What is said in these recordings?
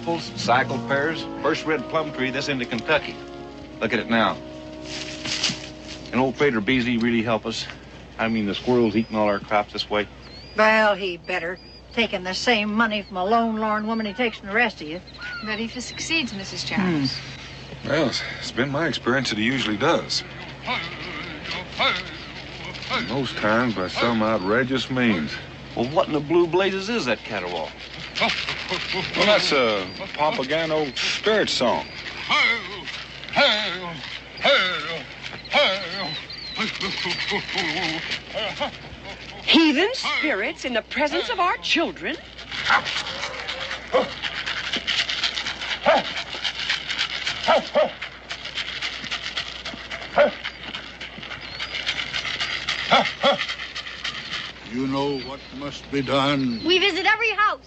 apples, cycle pears, first red plum tree this into Kentucky. Look at it now. And old Trader Beasley really help us. I mean, the squirrels eating all our crops this way. Well, he better. Taking the same money from a lone woman he takes from the rest of you. But if he succeeds, Mrs. Childs. Well, it's been my experience that he usually does. Most times by some outrageous means. Well, what in the blue blazes is that caterwaul? Well, that's a Papagano spirit song. Heathen spirits in the presence of our children? You know what must be done. We visit every house.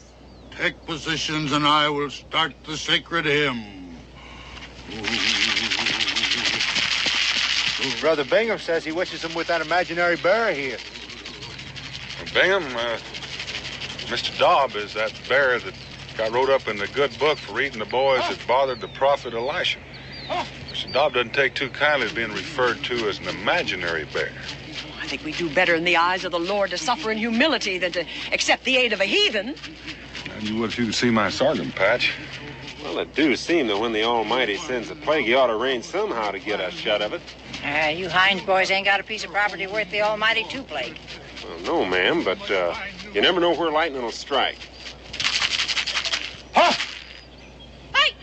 Take positions and I will start the sacred hymn. Brother Bingham says he wishes him with that imaginary bear here. Bingham, Mr. Dobb is that bear that got wrote up in the good book for eating the boys that bothered the prophet Elisha. Mr. Dobb doesn't take too kindly to being referred to as an imaginary bear. I think we do better in the eyes of the Lord to suffer in humility than to accept the aid of a heathen. And you want you to see my sergeant patch. Well, it do seem that when the Almighty sends a plague, he ought to arrange somehow to get us shut of it. You Hines boys ain't got a piece of property worth the Almighty to plague. Well, no, ma'am, but you never know where lightning will strike. Hey!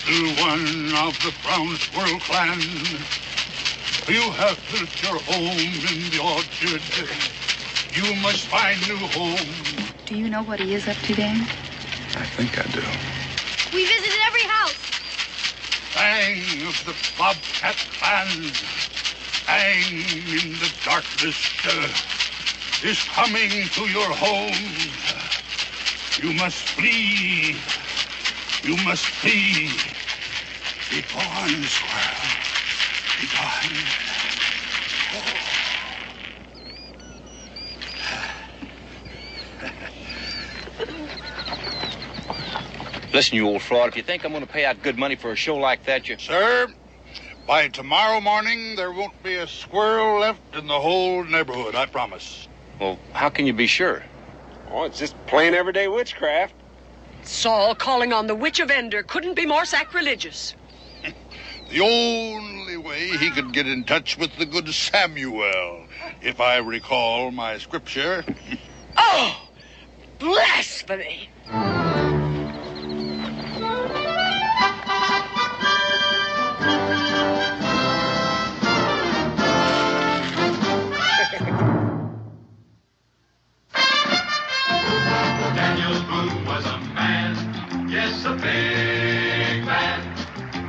Little one of the brown squirrel clan, you have built your home in the orchard. You must find new home. Do you know what he is up to, Dan? I think I do. We visited every house. Bang of the bobcat clan, bang in the darkness, is coming to your home. You must flee. You must flee. Be gone, squirrel. Be gone. Listen, you old fraud, if you think I'm going to pay out good money for a show like that, you... Sir, by tomorrow morning, there won't be a squirrel left in the whole neighborhood, I promise. Well, how can you be sure? Oh, it's just plain everyday witchcraft. Saul calling on the witch of Endor couldn't be more sacrilegious. The only way he could get in touch with the good Samuel, if I recall my scripture. Oh, blasphemy! Daniel Boone was a man, yes, a big man,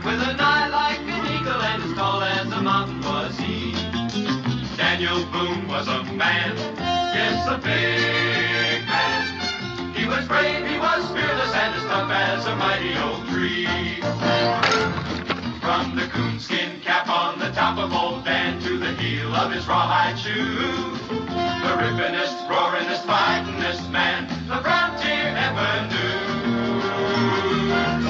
with an eye like an eagle and as tall as a mountain was he. Daniel Boone was a man, yes, a big man. He was brave, he was fearless, and as tough as a mighty oak tree. From the coonskin cap on the top of old Dan to the heel of his rawhide shoe, the rippinest, roaringest, fightingest man the frontier ever knew.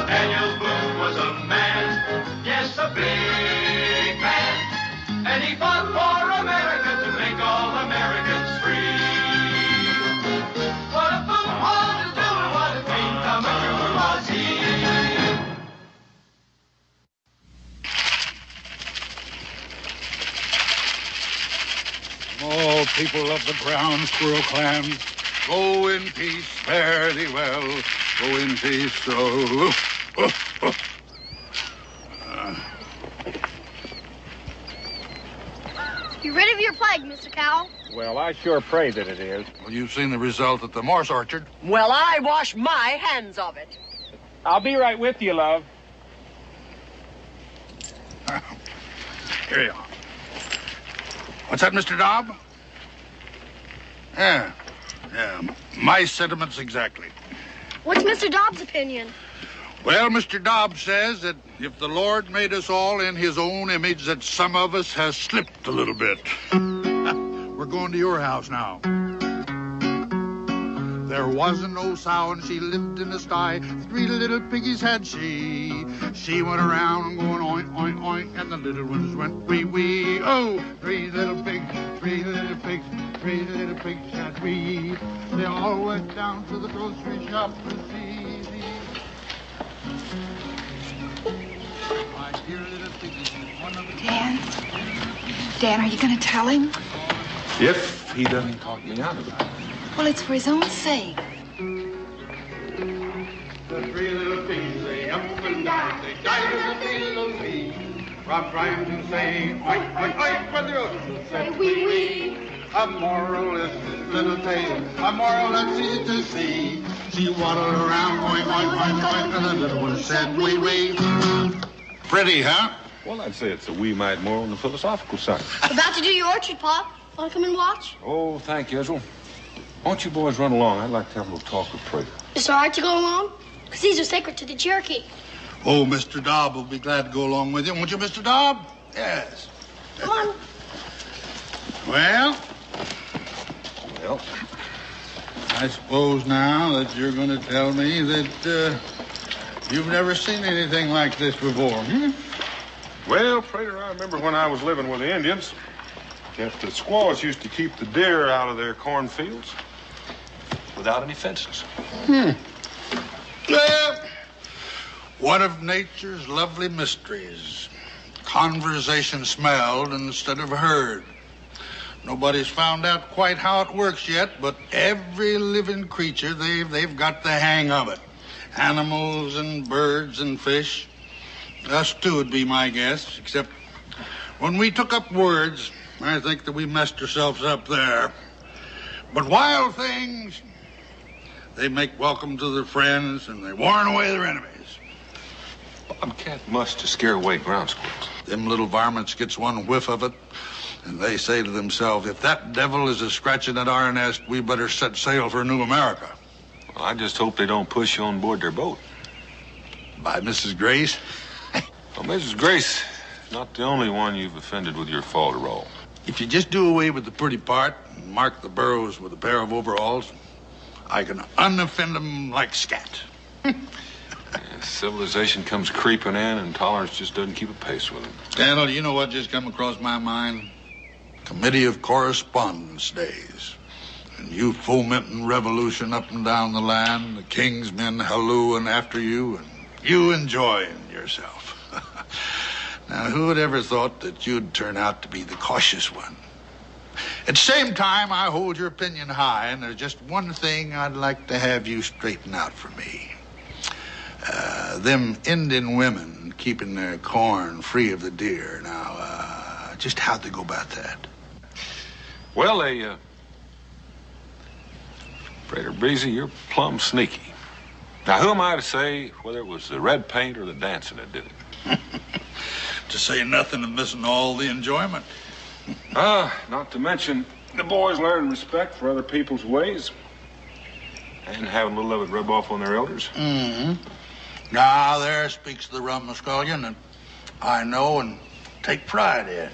Daniel Boone was a man, yes, a big man, and he fought for America to make all Americans free. What a Boone wanted to do and what a fiend come a trooper was he. All people of the brown squirrel clan, go in peace, fare thee well. Go in peace, You rid of your plague, Mr. Cowell? Well, I sure pray that it is. Well, you've seen the result at the Morse Orchard. Well, I wash my hands of it. I'll be right with you, love. Here you are. What's that, Mr. Dobb? Yeah, my sentiments exactly. What's Mr. Dobbs' opinion? Well, Mr. Dobbs says that if the Lord made us all in his own image, that some of us has slipped a little bit. We're going to your house now. There was an old sow and she lived in the sty. 3 little piggies had she. She went around going oink, oink, oink, and the little ones went wee, wee. Oh, 3 little pigs, 3 little pigs, 3 little pigs had we. They all went down to the grocery shop to see. My dear little piggies, one of the... Dan, are you going to tell him? If he doesn't talk me out of it. Well, it's for his own sake. The 3 little pigs, they up and down, they died as a little wee. From trying to say oink, oink, oink, when the others say wee, wee. A moral is this little tale, a moral that's easy to see. She waddled around going oink, oink, oink, and the little one said wee, wee. Pretty, huh? Well, I'd say it's a wee mite more on the philosophical side. About to do your orchard, Pop. Want to come and watch? Oh, thank you, Ezra. Why don't you boys run along? I'd like to have a little talk with Prater. It's all right to go along? Because these are sacred to the Cherokee. Oh, Mr. Dobb will be glad to go along with you. Won't you, Mr. Dobb? Yes. Come on. Well, I suppose now that you're going to tell me that you've never seen anything like this before, hmm? Well, Prater, I remember when I was living with the Indians, that the squaws used to keep the deer out of their cornfields without any fences. Well, one of nature's lovely mysteries. Conversation smelled instead of heard. Nobody's found out quite how it works yet, but every living creature, they've got the hang of it. Animals and birds and fish. Us too would be my guess, except when we took up words, I think that we messed ourselves up there. But wild things, they make welcome to their friends and they warn away their enemies. Bobcat must to scare away ground squirrels. Them little varmints gets one whiff of it, and they say to themselves, if that devil is a scratching at our nest, we better set sail for New America. Well, I just hope they don't push you on board their boat. By Mrs. Grace? Well, Mrs. Grace is not the only one you've offended with your falderall. If you just do away with the pretty part and mark the burrows with a pair of overalls, I can unoffend them like scat. Civilization comes creeping in, and tolerance just doesn't keep a pace with it. Daniel, you know what just come across my mind? Committee of Correspondence days. And you fomenting revolution up and down the land, the king's men hallooing after you, and you enjoying yourself. Now, who would ever thought that you'd turn out to be the cautious one? At the same time, I hold your opinion high, and there's just one thing I'd like to have you straighten out for me. Them Indian women keeping their corn free of the deer. Now, just how'd they go about that? Well, Prater Breezy, you're plumb sneaky. Now, who am I to say whether it was the red paint or the dancing that did it? To say nothing of missing all the enjoyment. Not to mention the boys learn respect for other people's ways and having a little of it rub off on their elders. Mm-hmm. Now, there speaks the rumskullion that I know and take pride in.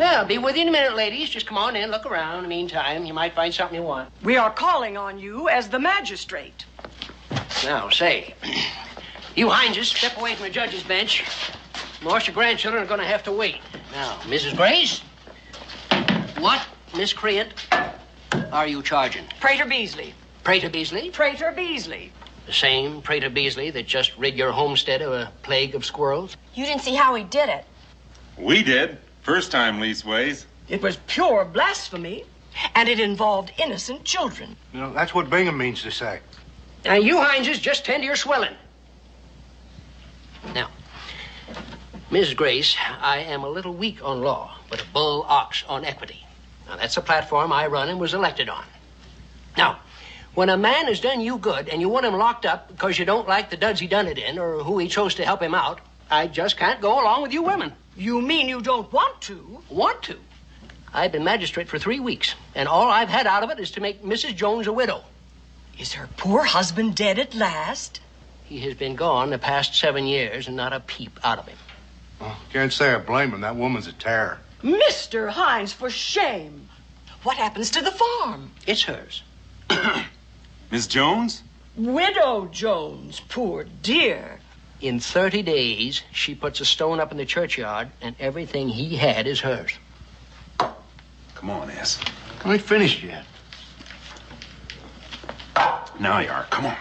I'll be with you in a minute, ladies. Just come on in, look around. In the meantime, you might find something you want. We are calling on you as the magistrate. Now, say, you Hineses, step away from the judge's bench. Most of your grandchildren are going to have to wait. Now, Mrs. Grace, what miscreant are you charging? Prater Beasley. Prater Beasley? Prater Beasley. The same Prater Beasley that just rid your homestead of a plague of squirrels? You didn't see how he did it. We did. First time, leastways. It was pure blasphemy, and it involved innocent children. You know, that's what Bingham means to say. Now, you Hineses, just tend to your swelling. Now, Ms. Grace, I am a little weak on law, but a bull ox on equity. Now, that's a platform I run and was elected on. Now, When a man has done you good and you want him locked up because you don't like the duds he done it in or who he chose to help him out, I just can't go along with you women. You mean you don't want to? Want to? I've been magistrate for 3 weeks, and all I've had out of it is to make Mrs. Jones a widow. Is her poor husband dead at last? He has been gone the past 7 years and not a peep out of him. Well, can't say I blame him. That woman's a terror. Mr. Hines, for shame. What happens to the farm? It's hers. Miss Jones? Widow Jones, poor dear. In 30 days, she puts a stone up in the churchyard, and everything he had is hers. Come on, S. I ain't finished yet. Now you are. Come on.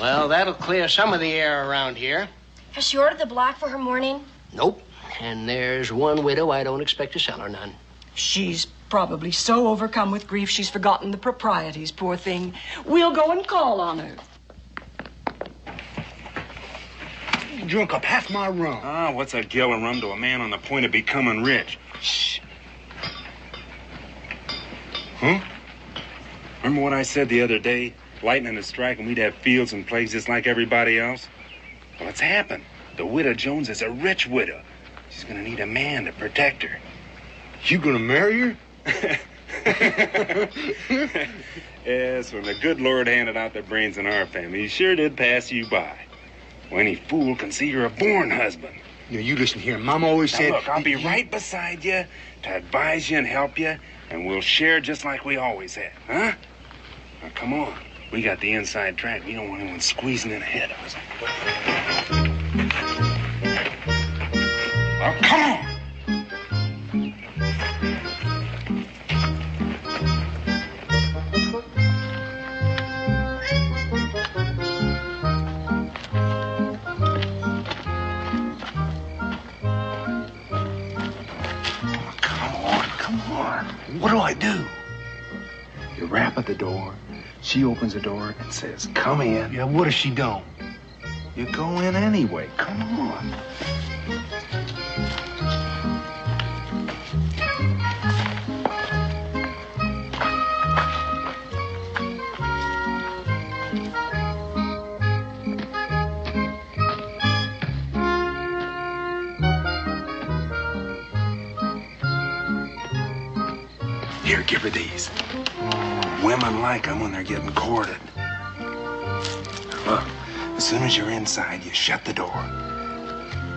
Well, that'll clear some of the air around here. Has she ordered the black for her mourning? Nope. And there's one widow I don't expect to sell her none. She's probably so overcome with grief she's forgotten the proprieties, poor thing. We'll go and call on her. You drunk up half my rum. Ah, what's a gill of rum to a man on the point of becoming rich? Shh. Huh? Remember what I said the other day? Lightning is striking, we'd have fields and plagues just like everybody else. Well, it's happened. The widow Jones is a rich widow. She's gonna need a man to protect her. You gonna marry her? Yes, when the good Lord handed out the brains in our family, he sure did pass you by. Well, any fool can see you're a born husband. Now, you listen here. Mom always Now, said... look, I'll be right beside you to advise you and help you, and we'll share just like we always have, huh? Now, come on. We got the inside track. We don't want anyone squeezing in ahead of us. Well, come on. What do I do? You rap at the door. She opens the door and says, come in. Yeah, what if she don't? You go in anyway. Come on. Here, give her these. Women like them when they're getting courted. Look, as soon as you're inside, you shut the door.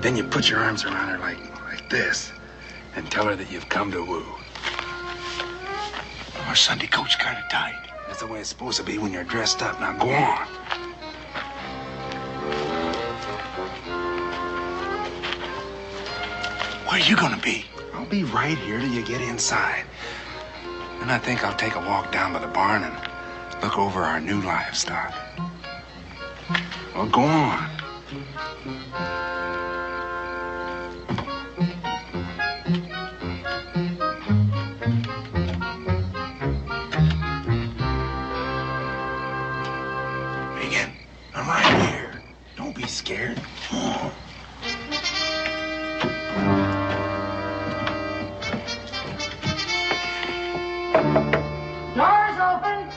Then you put your arms around her like this and tell her that you've come to woo. Our Sunday coat's kind of tight. That's the way it's supposed to be when you're dressed up. Now go on. Where are you gonna be? I'll be right here till you get inside. Then I think I'll take a walk down by the barn and look over our new livestock. Well, go on. Megan, I'm right here. Don't be scared. Come on. Doors open.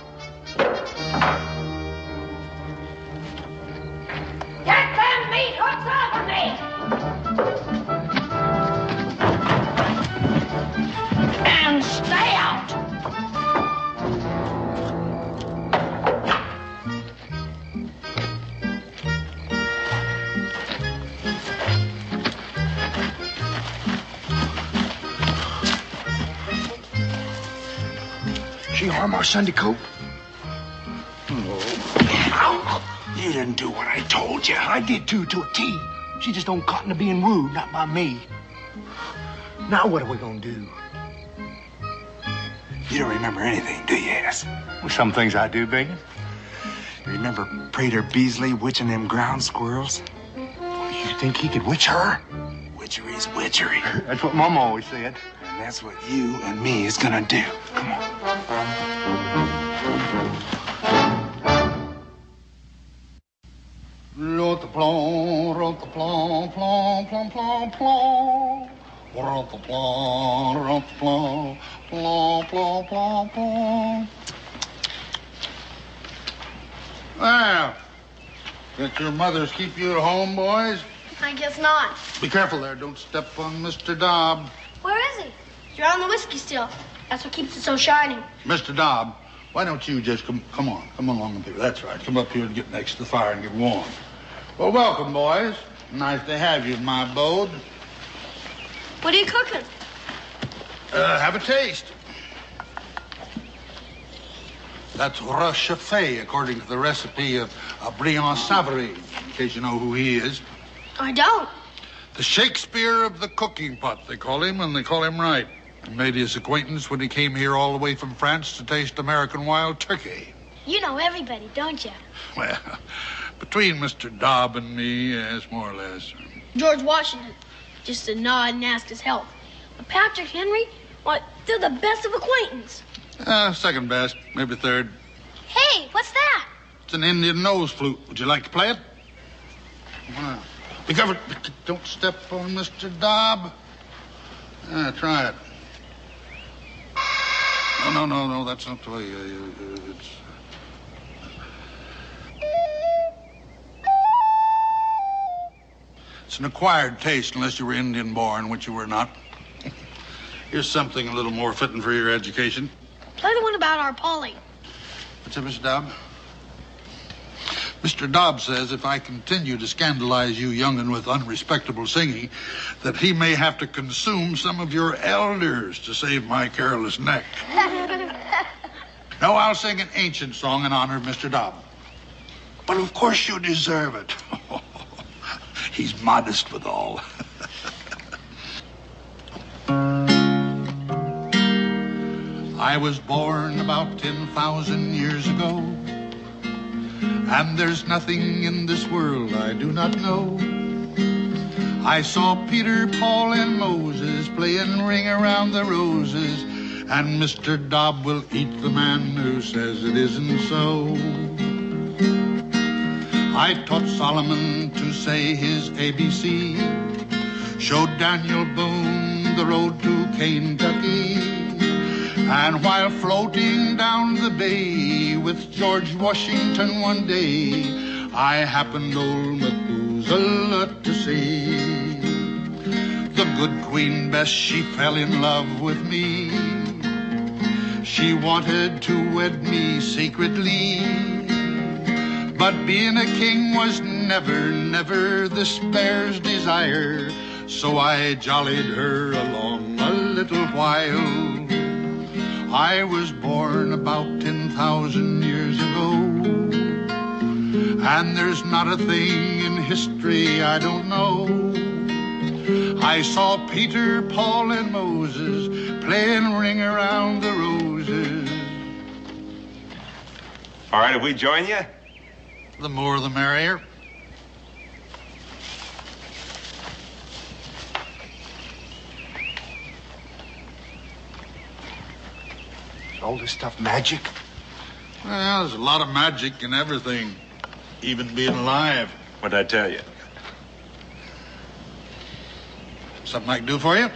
Get them meat hooks off of me. And stay out. She harm our Sunday coat? You didn't do what I told you. I did too, to a T. She just don't cotton to being wooed, not by me. Now what are we gonna do? You don't remember anything, do you, Ass? Well, some things I do, Bacon. You remember Prater Beasley witching them ground squirrels? You think he could witch her? Witchery's witchery. That's what Mama always said. And that's what you and me is gonna do. Come on. Rot the plon, plon, plon, plon, plon, plon. Well, let your mothers keep you at home, boys? I guess not. Be careful there. Don't step on Mr. Dobb. Where is he? He's around the whiskey still. That's what keeps it so shiny. Mr. Dobb, why don't you just come along up here. That's right. Come up here and get next to the fire and get warm. Well, welcome, boys. Nice to have you in my abode. What are you cooking? Have a taste. That's Rochefort, according to the recipe of Briand Savary, in case you know who he is. I don't. The Shakespeare of the cooking pot, they call him, and they call him right. I made his acquaintance when he came here all the way from France to taste American wild turkey. You know everybody, don't you? Well, between Mr. Dobb and me, yes, more or less. George Washington. Just a nod and ask his health. But Patrick Henry, why, they're the best of acquaintance. Second best, maybe third. Hey, what's that? It's an Indian nose flute. Would you like to play it? Be careful. Don't step on Mr. Dobb. Try it. No, that's not the way. It's an acquired taste unless you were Indian born, which you were not. Here's something a little more fitting for your education. Play the one about our Polly. What's up, Mr. Dobb? Mr. Dobb says if I continue to scandalize you young'un with unrespectable singing, that he may have to consume some of your elders to save my careless neck. No, I'll sing an ancient song in honor of Mr. Dobb. But of course you deserve it. He's modest withal. I was born about 10,000 years ago, and there's nothing in this world I do not know. I saw Peter, Paul, and Moses playing Ring Around the Roses, and Mr. Dobb will eat the man who says it isn't so. I taught Solomon to say his ABC, showed Daniel Boone the road to Kentucky, and while floating down the bay with George Washington one day, I happened old Methuselah to see. The good Queen Bess, she fell in love with me. She wanted to wed me secretly, but being a king was never this bear's desire. So I jollied her along a little while. I was born about 10,000 years ago, and there's not a thing in history I don't know. I saw Peter, Paul, and Moses playing Ring Around the Roses. All right, if we join you? The more the merrier. All this stuff magic? Well, there's a lot of magic in everything, even being alive. What'd I tell you? Something I can do for you?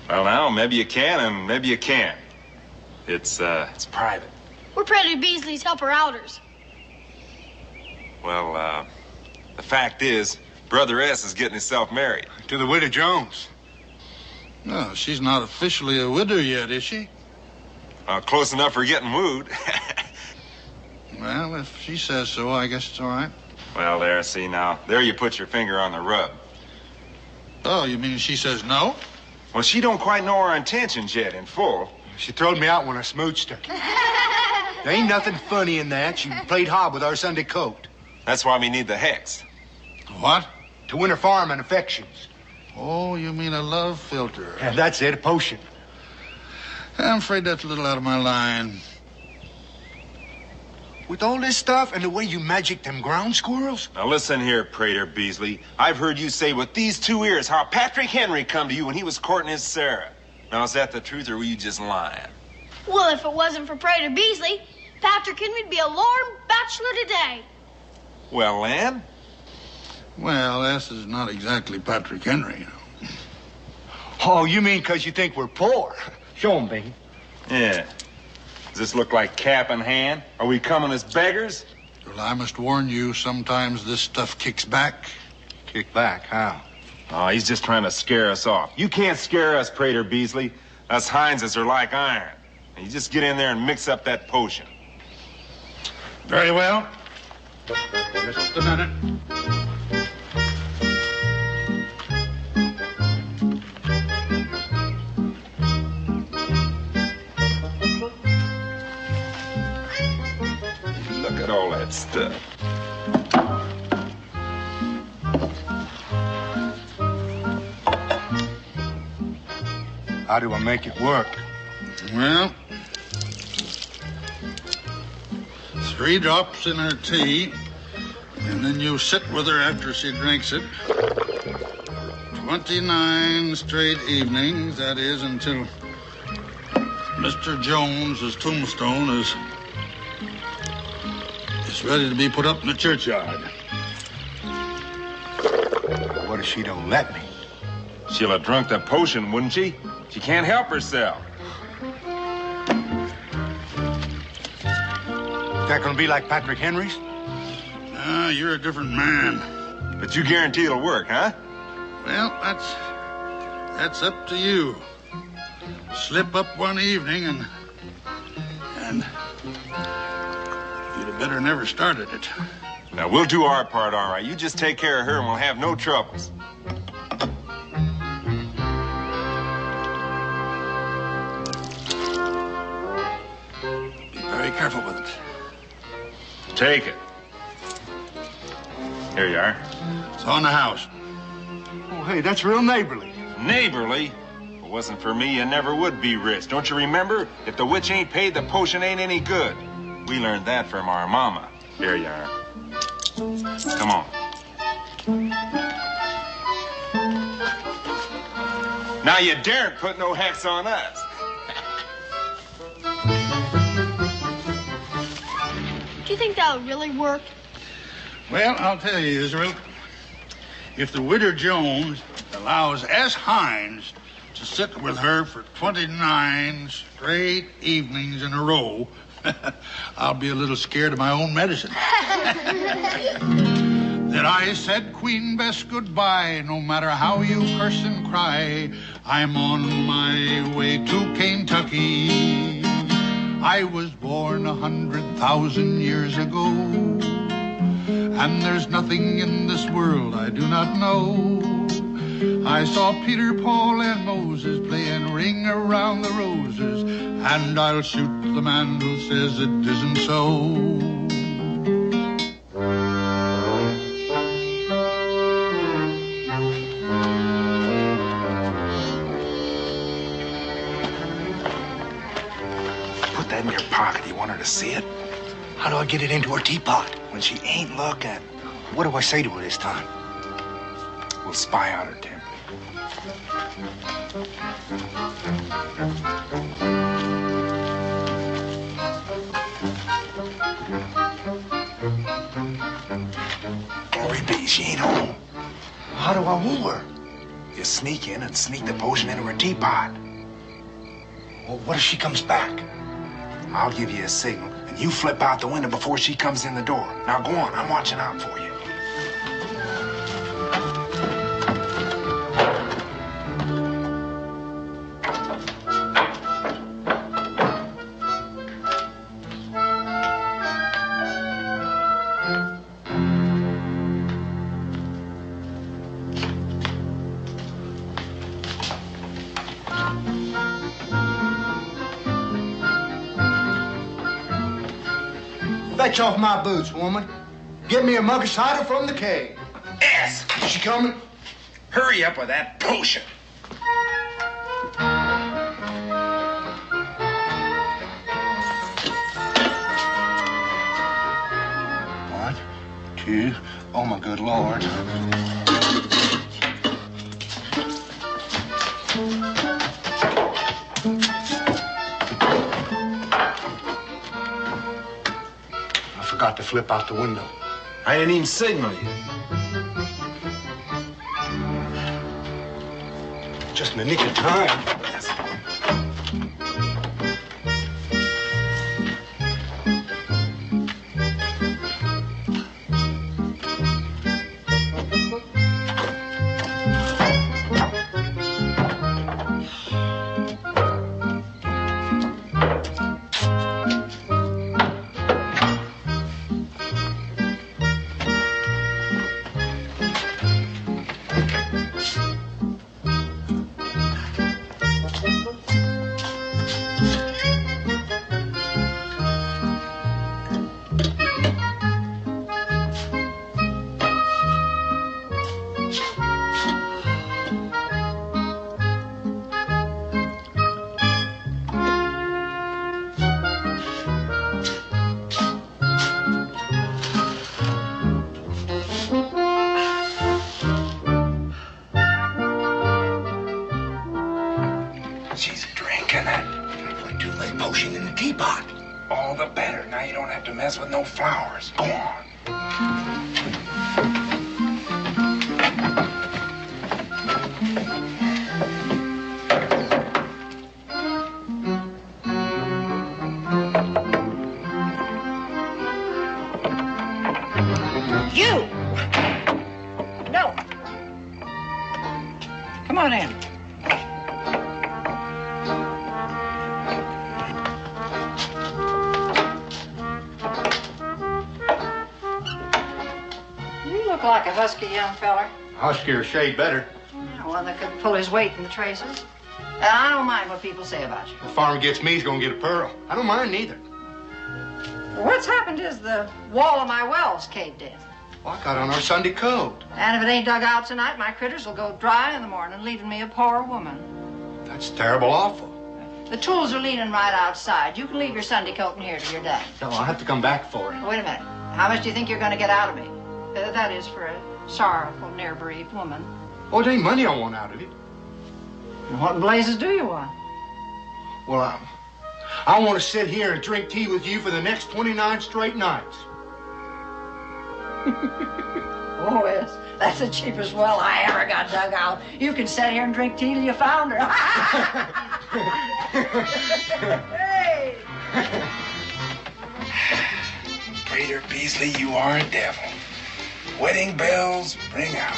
Well, now, maybe you can and maybe you can't. It's private. We're Predator Beasley's helper-outers. Well, the fact is, Brother S is getting himself married. To the widow Jones. No, she's not officially a widow yet, is she? Close enough for getting wooed. Well, if she says so, I guess it's all right. Well, there, see now. There you put your finger on the rub. Oh, you mean she says no? Well, she don't quite know our intentions yet in full. She throwed me out when I smooched her. There ain't nothing funny in that. She played hob with our Sunday coat. That's why we need the hex. What? To win her farm and affections. Oh, you mean a love filter? Yeah, that's it, a potion. I'm afraid that's a little out of my line. With all this stuff and the way you magic them ground squirrels? Now listen here, Prater Beasley. I've heard you say with these two ears how Patrick Henry come to you when he was courting his Sarah. Now, is that the truth or were you just lying? Well, if it wasn't for Prater Beasley, Patrick Henry'd be a lorn bachelor today. Well, Lan? Well, this is not exactly Patrick Henry, you know. Oh, you mean because you think we're poor? Show 'em, baby. Yeah. Does this look like cap in hand? Are we coming as beggars? Well, I must warn you, sometimes this stuff kicks back. Kick back, how? Oh, he's just trying to scare us off. You can't scare us, Prater Beasley. Us Hineses are like iron. And you just get in there and mix up that potion. Very well. Just a minute. Look at all that stuff. How do I make it work? Well, 3 drops in her tea, and then you sit with her after she drinks it. 29 straight evenings, that is, until Mr. Jones's tombstone is ready to be put up in the churchyard. What if she don't let me? She'll have drunk the potion, wouldn't she? She can't help herself. Is that gonna be like Patrick Henry's? Ah, you're a different man. But you guarantee it'll work, huh? Well, that's up to you. Slip up one evening and you'd have better never started it. Now, we'll do our part, all right. You just take care of her and we'll have no troubles. Be very careful with it. Take it. Here you are. It's on the house. Oh, hey, that's real neighborly. Neighborly? If it wasn't for me, you never would be rich. Don't you remember? If the witch ain't paid, the potion ain't any good. We learned that from our mama. Here you are. Come on. Now you daren't put no hex on us. Do you think that would really work? Well, I'll tell you, Israel. If the widow Jones allows S. Hines to sit with her for 29 straight evenings in a row, I'll be a little scared of my own medicine. Then I said, Queen Bess, goodbye. No matter how you curse and cry, I'm on my way to Kentucky. I was born 100,000 years ago, and there's nothing in this world I do not know. I saw Peter, Paul, and Moses playing Ring Around the Roses, and I'll shoot the man who says it isn't so. Put that in your pocket. You want her to see it? How do I get it into her teapot when she ain't looking? What do I say to her this time? We'll spy out her temper. Glory be, she ain't home. How do I woo her? You sneak in and sneak the potion into her teapot. Well, what if she comes back? I'll give you a signal, and you flip out the window before she comes in the door. Now go on, I'm watching out for you. Fetch off my boots, woman. Get me a mug of cider from the keg. Yes. Is she coming? Hurry up with that potion. 1, 2. Oh, my good Lord. Forgot to flip out the window. I didn't even signal you. just in the nick of time. She's drinking it. Put too much potion in the teapot. All the better. Now you don't have to mess with no flowers. Go on. You! No. Come on in. You look like a husky young feller. Huskier shade better. Yeah, one that could pull his weight in the traces. And I don't mind what people say about you. The farmer gets me, he's gonna get a pearl. I don't mind neither. What's happened is the wall of my well's caved in. Well, I got on our Sunday coat. And if it ain't dug out tonight, my critters will go dry in the morning, leaving me a poor woman. That's terrible awful. The tools are leaning right outside. You can leave your Sunday coat in here till you're done. No, I'll have to come back for it. Wait a minute. How much do you think you're going to get out of me? That is for a sorrowful, near-bereaved woman. Oh, it ain't money I want out of it. And what in blazes do you want? Well, I want to sit here and drink tea with you for the next 29 straight nights. Oh, yes. That's the cheapest well I ever got dug out. You can sit here and drink tea till you found her. Hey! Prater Beasley, you are a devil. Wedding bells ring out.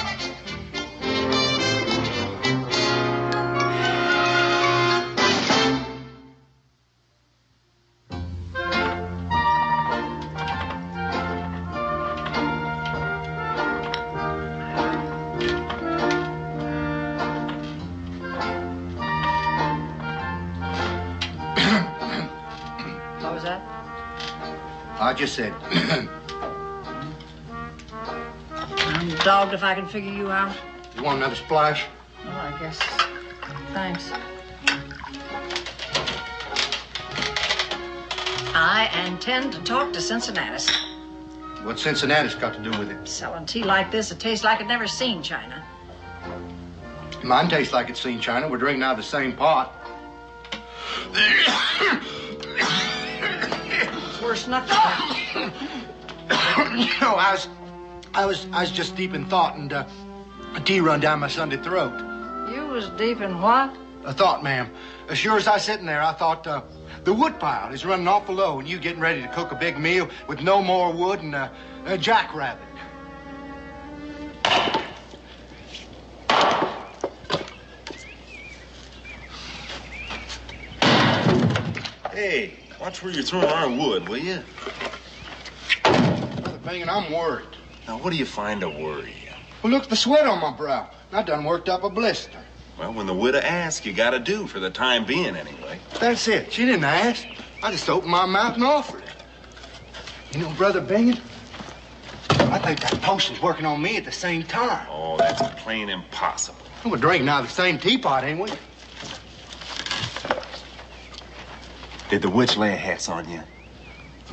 What was that? I just said, I'm dogged if I can figure you out. you want another splash? Well, I guess. Thanks. I intend to talk to Cincinnati. What's Cincinnati's got to do with it? Selling tea like this, it tastes like it never seen China. Mine tastes like it's seen China. We're drinking out of the same pot. It's worse than I thought. No, I was just deep in thought, and a tea run down my Sunday throat. You was deep in what? A thought, ma'am. As sure as I sitting there, I thought the wood pile is running awful low, and you getting ready to cook a big meal with no more wood and a jackrabbit. Hey, watch where you're throwing our wood, will you? Brother Bingin, I'm worried. Now, what do you find to worry you? Well, look, the sweat on my brow. I done worked up a blister. Well, when the widow asks, you gotta do, for the time being, anyway. That's it. She didn't ask. I just opened my mouth and offered. You know, Brother Bingin, I think that potion's working on me at the same time. Oh, that's plain impossible. We're drinking out of the same teapot, ain't we? Did the witch lay a hex on you?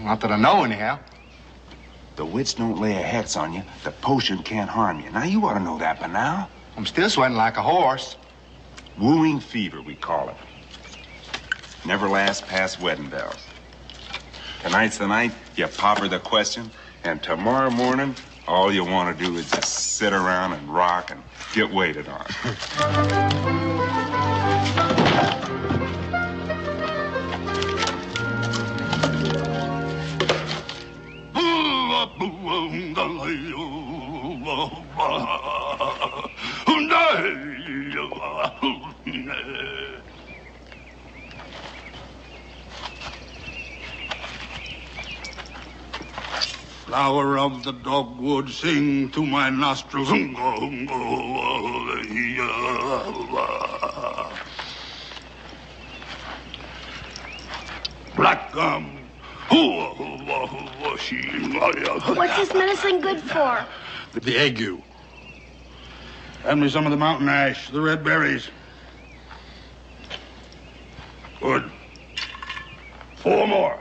Not that I know, anyhow. The witch don't lay a hex on you. The potion can't harm you. Now, you ought to know that by now. I'm still sweating like a horse. Wooing fever, we call it. Never lasts past wedding bells. Tonight's the night you pop her the question, and tomorrow morning, all you want to do is just sit around and rock and get waited on. Flower of the dogwood, sing to my nostrils. Black gum. What's this medicine good for? The ague. Hand me some of the mountain ash, the red berries. Good. 4 more.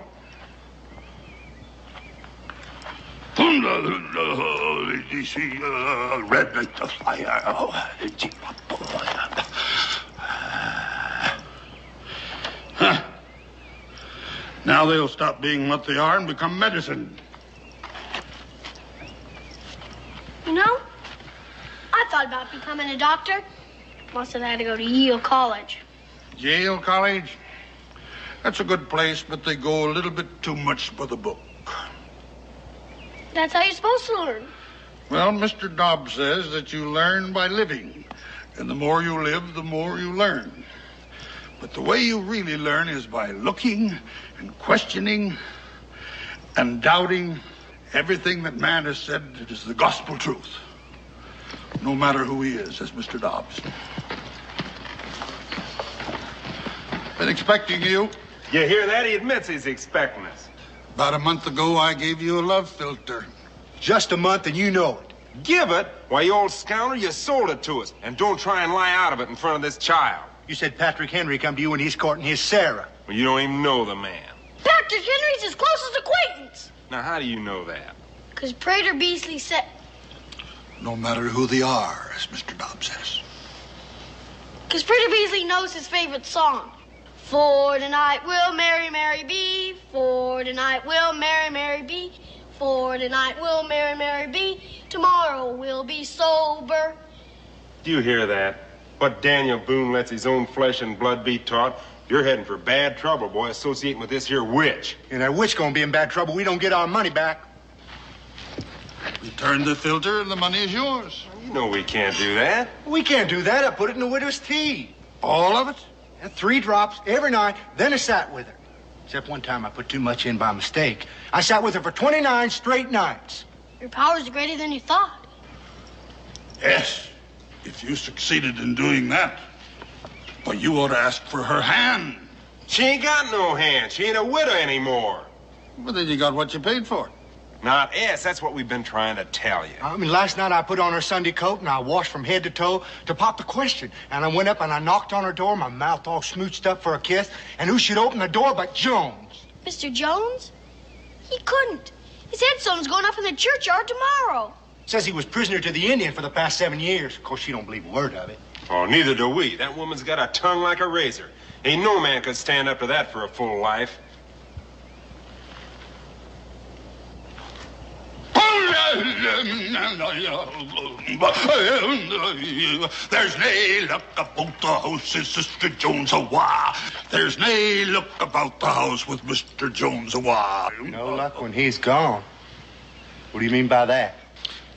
Red like the fire. Huh. Now they'll stop being what they are and become medicine. You know, I thought about becoming a doctor. Once I had to go to Yale College. Yale College? That's a good place, but they go a little bit too much for the book. That's how you're supposed to learn. Well, Mr. Dobbs says that you learn by living. And the more you live, the more you learn. But the way you really learn is by looking and questioning and doubting everything that man has said is the gospel truth. No matter who he is, says Mr. Dobbs. Been expecting you. You hear that? He admits he's expecting us. About a month ago, I gave you a love filter. Just a month and you know it. Give it? Why, you old scoundrel, you sold it to us. And don't try and lie out of it in front of this child. You said Patrick Henry come to you when he's courting his Sarah. Well, you don't even know the man. Patrick Henry's his closest acquaintance. Now, how do you know that? Because Prater Beasley said... No matter who they are, as Mr. Dobbs says. Because Prater Beasley knows his favorite song. For tonight we'll marry, Mary B. For tonight we'll marry, Mary B. For tonight we'll marry, Mary B. Tomorrow we'll be sober. Do you hear that? What Daniel Boone lets his own flesh and blood be taught? You're heading for bad trouble, boy, associating with this here witch. And that witch gonna be in bad trouble. We don't get our money back. Return the filter and the money is yours. You know we can't do that. We can't do that. I put it in the widow's tea. All of it? And 3 drops every night. Then I sat with her. Except one time I put too much in by mistake. I sat with her for 29 straight nights. Your powers are greater than you thought. Yes, if you succeeded in doing that. But you ought to ask for her hand. She ain't got no hand. She ain't a widow anymore. Well, then you got what you paid for. Not us. That's what we've been trying to tell you. I mean, last night I put on her Sunday coat and I washed from head to toe to pop the question. And I went up and I knocked on her door, my mouth all smooched up for a kiss. And who should open the door but Jones? Mr. Jones? He couldn't. His headstone's going up in the churchyard tomorrow. Says he was prisoner to the Indian for the past 7 years. Of course, she don't believe a word of it. Oh, neither do we. That woman's got a tongue like a razor. Ain't no man could stand up to that for a full life. There's nae luck about the house, says Sister Jones awa. There's nae luck about the house with Mr. Jones awa. No luck when he's gone. What do you mean by that?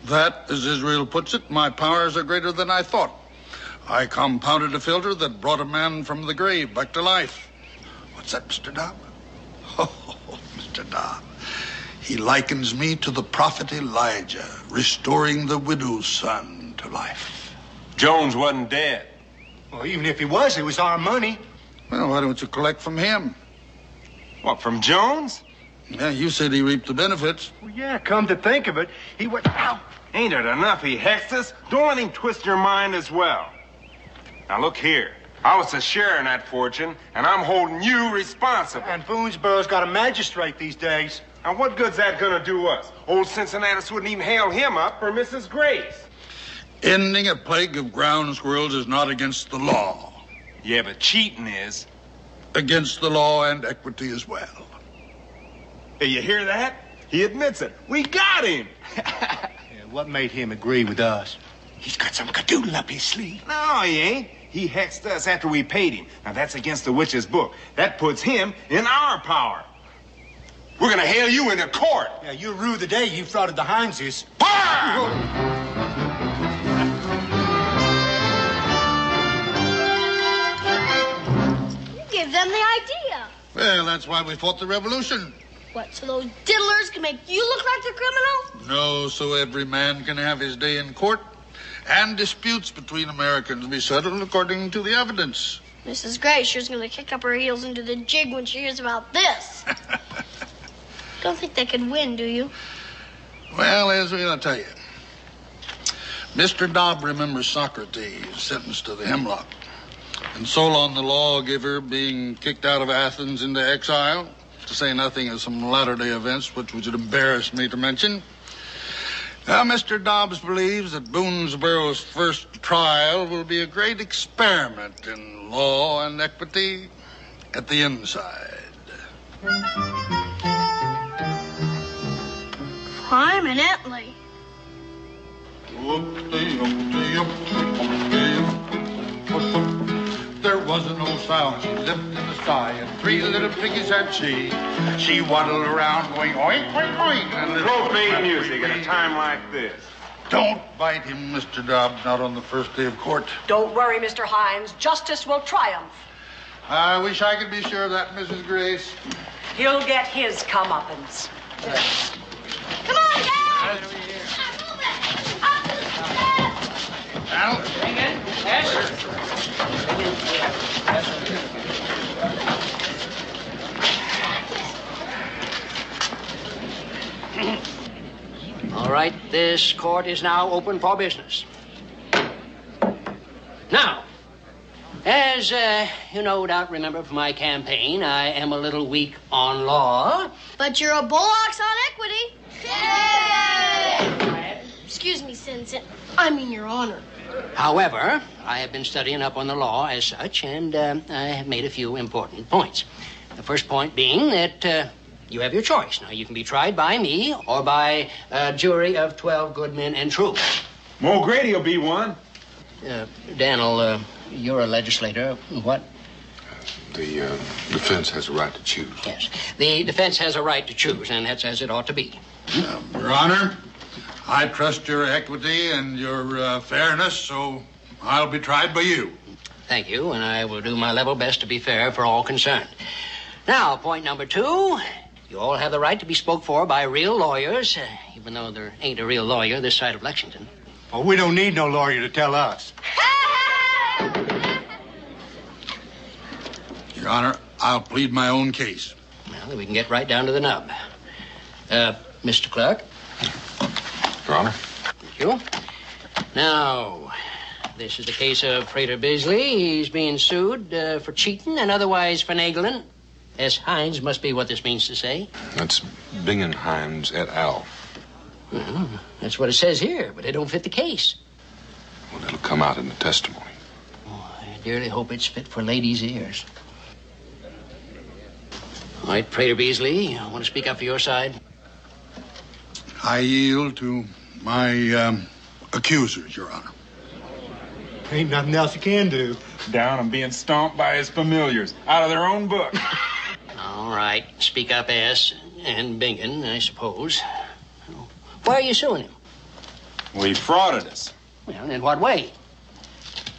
That, as Israel puts it, my powers are greater than I thought. I compounded a filter that brought a man from the grave back to life. What's that, Mr. Dobb? Oh, Mr. Dobb. He likens me to the prophet Elijah, restoring the widow's son to life. Jones wasn't dead. Well, even if he was, it was our money. Well, why don't you collect from him? What, from Jones? Yeah, you said he reaped the benefits. Well, yeah, come to think of it, he went... Ow! Ain't it enough he hexed us? Don't let him twist your mind as well. Now, look here. I was a share in that fortune, and I'm holding you responsible. And Boonesboro's got a magistrate these days. Now, what good's that gonna do us? Old Cincinnatus wouldn't even hail him up for Mrs. Grace. Ending a plague of ground squirrels is not against the law. Yeah, but cheating is. Against the law and equity as well. Hey, you hear that? He admits it. We got him. Yeah, what made him agree with us? He's got some cadoodle up his sleeve. No, he ain't. He hexed us after we paid him. Now, that's against the witch's book. That puts him in our power. We're gonna hail you into court. Yeah, you rue the day you frauded the Hineses. them the idea. Well, that's why we fought the revolution. What, so those diddlers can make you look like the criminal? No, so every man can have his day in court and disputes between Americans be settled according to the evidence. Mrs. Gray sure's going to kick up her heels into the jig when she hears about this. Don't think they could win, do you? Well, Ezra, I'll tell you. Mr. Dobb remembers Socrates sentenced to the hemlock, and Solon the lawgiver being kicked out of Athens into exile, to say nothing of some latter-day events which would embarrass me to mention. Now, Mr. Dobbs believes that Boonesboro's first trial will be a great experiment in law and equity at the inside. Prominently. There wasn't no sound. She lived in the sky, and 3 little piggies had she. She waddled around going oink, oink, oink. And Profane music at a time like this. Don't bite him, Mr. Dobbs, not on the first day of court. Don't worry, Mr. Hines. Justice will triumph. I wish I could be sure of that, Mrs. Grace. He'll get his comeuppance. Come on, Dad! Al? Bring in. Yes. All right, this court is now open for business. Now, as you no doubt remember from my campaign, I am a little weak on law. But you're a bullocks on equity. Yay! Excuse me, Citizen. I mean, Your Honor. However, I have been studying up on the law as such, and I have made a few important points. The first point being that you have your choice. Now, you can be tried by me or by a jury of 12 good men and true. O'Grady will be one. Daniel, you're a legislator. What? The defense has a right to choose. Yes. The defense has a right to choose, and that's as it ought to be. Your Honor, I trust your equity and your fairness, so I'll be tried by you. Thank you, and I will do my level best to be fair for all concerned. Now, point number 2. You all have the right to be spoke for by real lawyers, even though there ain't a real lawyer this side of Lexington. Well, we don't need no lawyer to tell us. Your Honor, I'll plead my own case. Well, then we can get right down to the nub. Mr. Clerk. Your Honor. Thank you. Now, this is the case of Prater Bisley. He's being sued for cheating and otherwise finagling. S. Hines must be what this means to say. That's Bingham Hines et al. Well, that's what it says here, but it don't fit the case. Well, it'll come out in the testimony. Oh, I dearly hope it's fit for ladies' ears. All right, Prater Beasley, you want to speak up for your side? I yield to my accusers, Your Honor. Ain't nothing else you can do. Down and being stomped by his familiars out of their own book. All right, speak up, S. And Bingen, I suppose. Why are you suing him? Well, he frauded us. Well, in what way?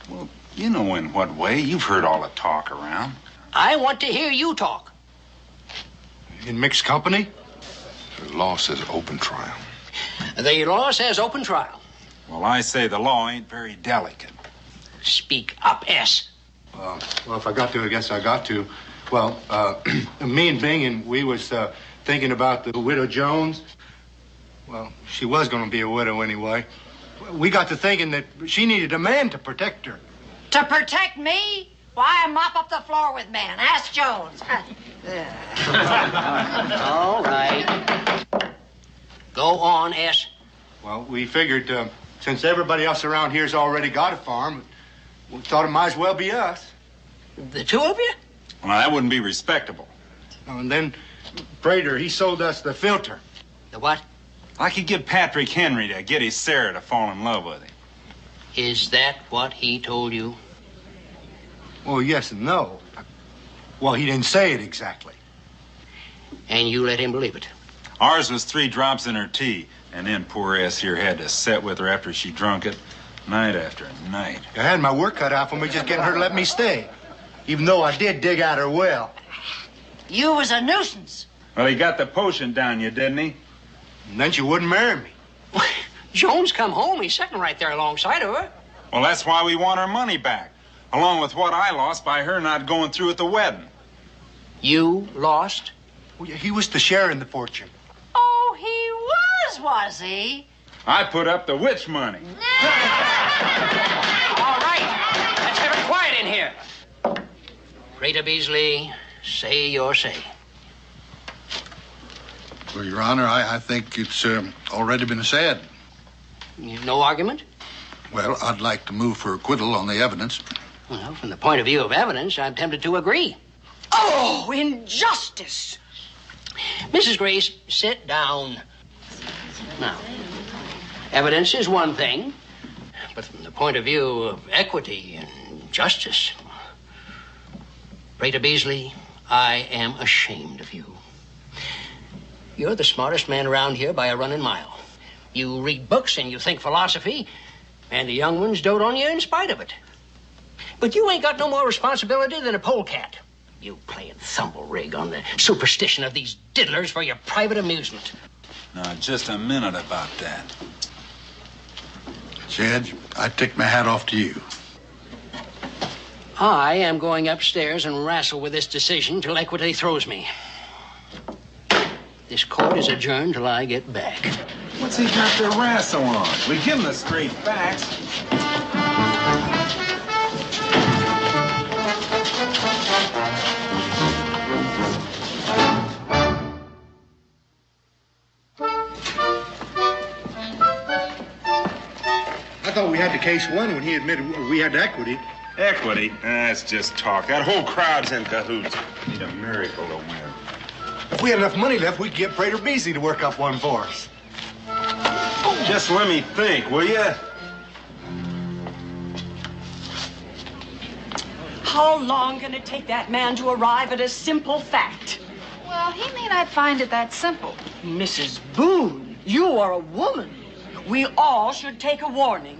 Well, you know in what way. You've heard all the talk around. I want to hear you talk. In mixed company? The law says open trial. The law says open trial. Well, I say the law ain't very delicate. Speak up, S. Well, if I got to, I guess I got to. Well, me and Bingen, we was thinking about the widow Jones. Well, she was going to be a widow anyway. We got to thinking that she needed a man to protect her. To protect me? Why, mop up the floor with men. Ask Jones. All right. Go on, S. Well, we figured since everybody else around here's already got a farm, we thought it might as well be us. The two of you? Well, that wouldn't be respectable. And then Prater, he sold us the filter. The what? I could get Patrick Henry to get his Sarah to fall in love with him. Is that what he told you? Well, yes and no. Well, he didn't say it exactly. And you let him believe it? Ours was 3 drops in her tea, and then poor ass here had to set with her after she drunk it, night after night. I had my work cut out for me just getting her to let me stay. even though I did dig out her well. You was a nuisance. Well, he got the potion down you, didn't he? And then she wouldn't marry me. Jones come home. He's sitting right there alongside of her. Well, that's why we want our money back, along with what I lost by her not going through with the wedding. You lost? Well, he was the share in the fortune. Oh, he was he? I put up the witch money. All right. Let's have it quiet in here. Rita Beasley, say your say. Well, Your Honor, I think it's already been said. No argument? Well, I'd like to move for acquittal on the evidence. Well, from the point of view of evidence, I'm tempted to agree. Oh, injustice! Mrs. Grace, sit down. Now, evidence is one thing, but from the point of view of equity and justice, Rita Beasley, I am ashamed of you. You're the smartest man around here by a running mile. You read books and you think philosophy, and the young ones dote on you in spite of it. But you ain't got no more responsibility than a polecat. You playing thumble rig on the superstition of these diddlers for your private amusement. Now, just a minute about that. Judge, I take my hat off to you. I am going upstairs and wrestle with this decision till equity throws me. This court is adjourned till I get back. What's he got to wrestle on? We give him the straight facts. I thought we had the case won when he admitted we had equity. Equity? That's just talk. That whole crowd's in cahoots. Need a miracle to win. If we had enough money left, we'd get Prater Beasley to work up one for us. Just let me think, will you? How long can it take that man to arrive at a simple fact? Well, he may not find it that simple. Mrs. Boone, you are a woman. We all should take a warning.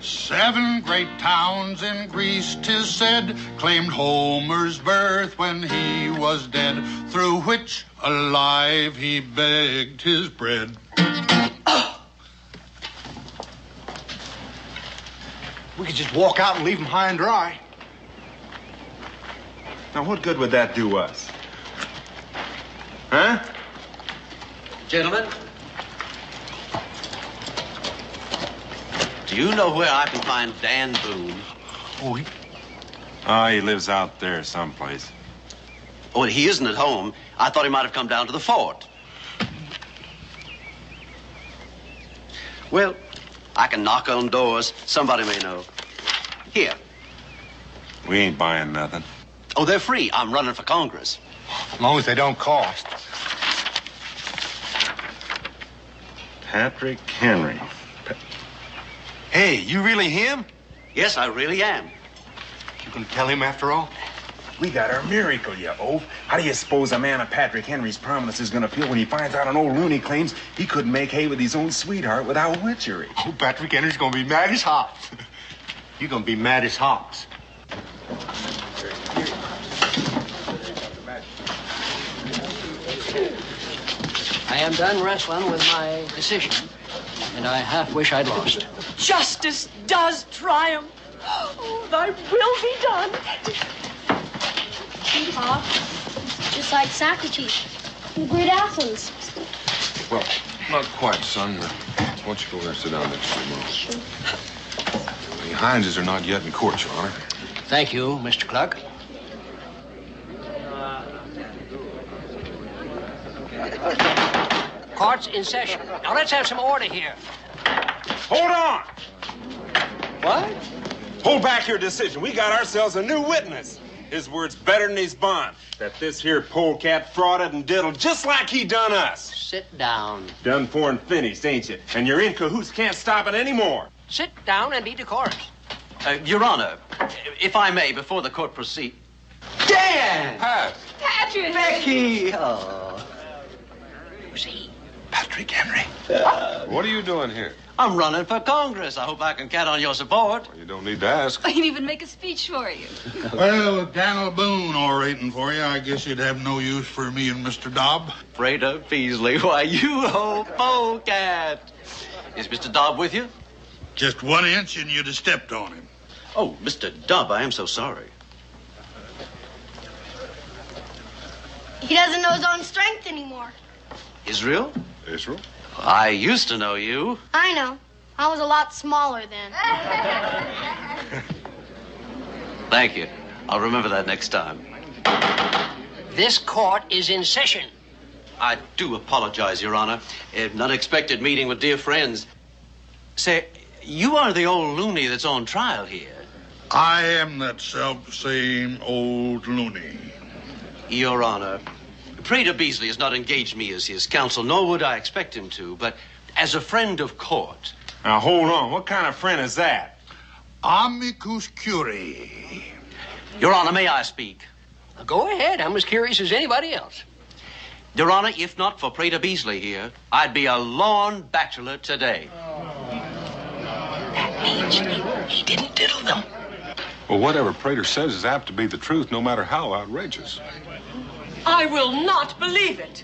7 great towns in Greece, 'tis said, claimed Homer's birth when he was dead, through which alive he begged his bread. We could just walk out and leave him high and dry. Now, what good would that do us? Huh? Gentlemen, do you know where I can find Dan Boone? Oh, he lives out there someplace. Oh, he isn't at home. I thought he might have come down to the fort. Well, I can knock on doors. Somebody may know. Here. We ain't buying nothing. Oh, they're free. I'm running for Congress. As long as they don't cost. Patrick Henry. Hey, you really him? Yes, I really am. You gonna tell him after all? We got our miracle, you oaf. How do you suppose a man of Patrick Henry's prominence is gonna feel when he finds out an old loony claims he couldn't make hay with his own sweetheart without witchery? Oh, Patrick Henry's gonna be mad as hops. You're gonna be mad as hops. I am done wrestling with my decision, and I half wish I'd lost. Justice does triumph. Oh, thy will be done. Pa, just like Socrates in great Athens. Well, not quite, son. Why don't you go there and sit down next to your mom? Sure. The Hineses are not yet in court, Your Honor. Thank you, Mr. Clark. Court's in session. Now let's have some order here. Hold on! What? Hold back your decision. We got ourselves a new witness. His word's better than his bond. That this here polecat frauded and diddled just like he done us. Sit down. Done for and finished, ain't you? And you're in cahoots, can't stop it anymore. Sit down and be decorous. Your Honor, if I may, before the court proceed. Dan! Pat! Patrick! Becky! Oh. Who's he? Patrick Henry. What are you doing here? I'm running for Congress. I hope I can count on your support. Well, you don't need to ask. I can even make a speech for you. Well, with Daniel Boone orating for you, I guess you'd have no use for me and Mr. Dobb. Frater Beasley, why, you old polecat. Is Mr. Dobb with you? Just 1 inch and you'd have stepped on him. Oh, Mr. Dobb, I am so sorry. He doesn't know his own strength anymore. Israel? Israel? I used to know you. I know. I was a lot smaller then. Thank you. I'll remember that next time. This court is in session. I do apologize, Your Honor. An unexpected meeting with dear friends. Say, you are the old loony that's on trial here. I am that self-same old loony. Your Honor, Prater Beasley has not engaged me as his counsel, nor would I expect him to, but as a friend of court. Now, hold on. What kind of friend is that? Amicus curiae. Your Honor, may I speak? Go ahead. I'm as curious as anybody else. Your Honor, if not for Prater Beasley here, I'd be a lorn bachelor today. That means he didn't diddle them. Well, whatever Prater says is apt to be the truth, no matter how outrageous. I will not believe it.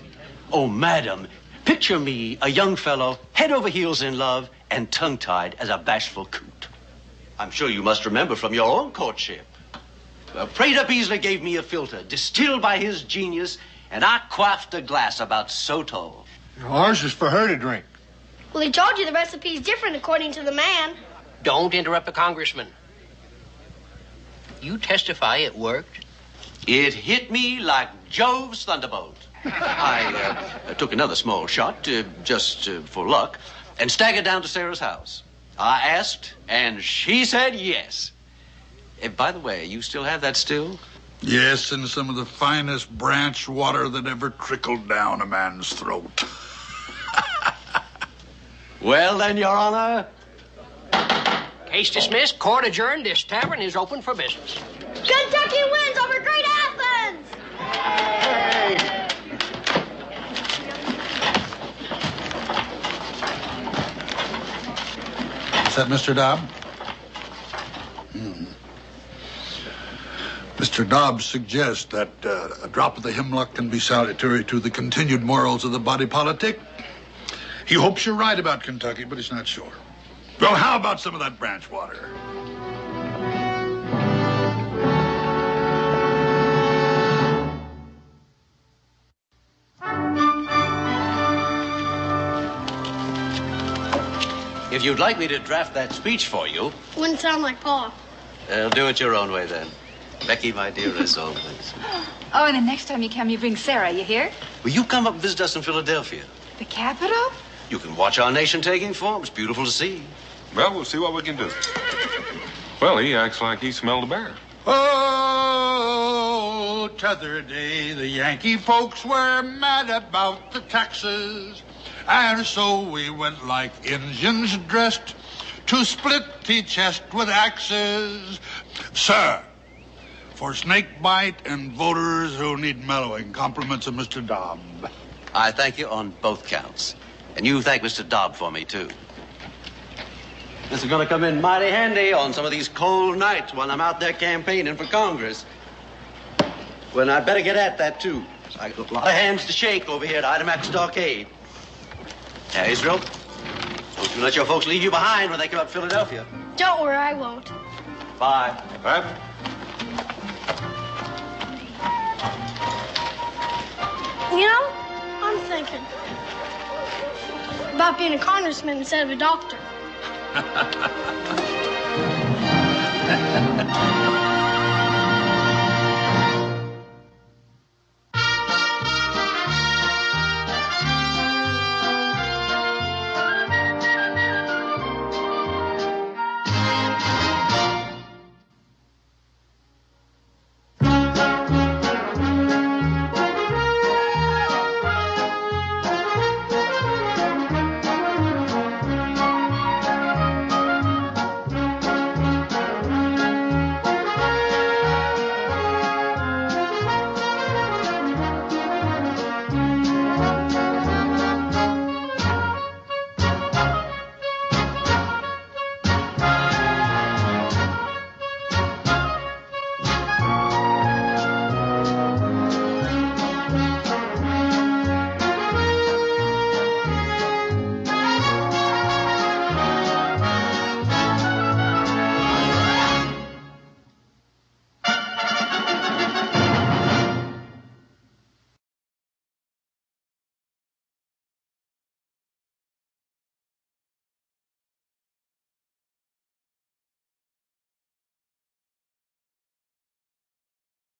Oh, madam, picture me, a young fellow, head over heels in love, and tongue-tied as a bashful coot. I'm sure you must remember from your own courtship. Prater Beasley gave me a filter, distilled by his genius, and I quaffed a glass about so tall. Ours is for her to drink. Well, he told you the recipe's different according to the man. Don't interrupt the congressman. You testify it worked? It hit me like Jove's thunderbolt. I took another small shot, just for luck, and staggered down to Sarah's house. I asked, and she said yes. By the way, you still have that still? Yes, and some of the finest branch water that ever trickled down a man's throat. Well, then, Your Honor. Case dismissed. Court adjourned. This tavern is open for business. Kentucky wins over Great Athens! Is that Mr. Dobb? Mr. Dobbs suggests that a drop of the hemlock can be salutary to the continued morals of the body politic. He hopes you're right about Kentucky, but he's not sure. Well, how about some of that branch water? If you'd like me to draft that speech for you... Wouldn't sound like Pa. Do it your own way, then. Becky, my dear, as always. Oh, and the next time you come, you bring Sarah, you hear? Will you come up and visit us in Philadelphia? The capital? You can watch our nation taking form. It's beautiful to see. Well, we'll see what we can do. Well, he acts like he smelled a bear. Oh, t'other day, the Yankee folks were mad about the taxes. And so we went like Injuns dressed to split the chest with axes. Sir, for snake bite and voters who need mellowing, compliments of Mr. Dobb. I thank you on both counts. And you thank Mr. Dobb for me, too. This is going to come in mighty handy on some of these cold nights when I'm out there campaigning for Congress. Well, I'd better get at that, too. I got a lot of hands to shake over here at Idamak Stockade. Now, Israel, don't you let your folks leave you behind when they come up to Philadelphia. Don't worry, I won't. Bye. Bye. You know, I'm thinking about being a congressman instead of a doctor.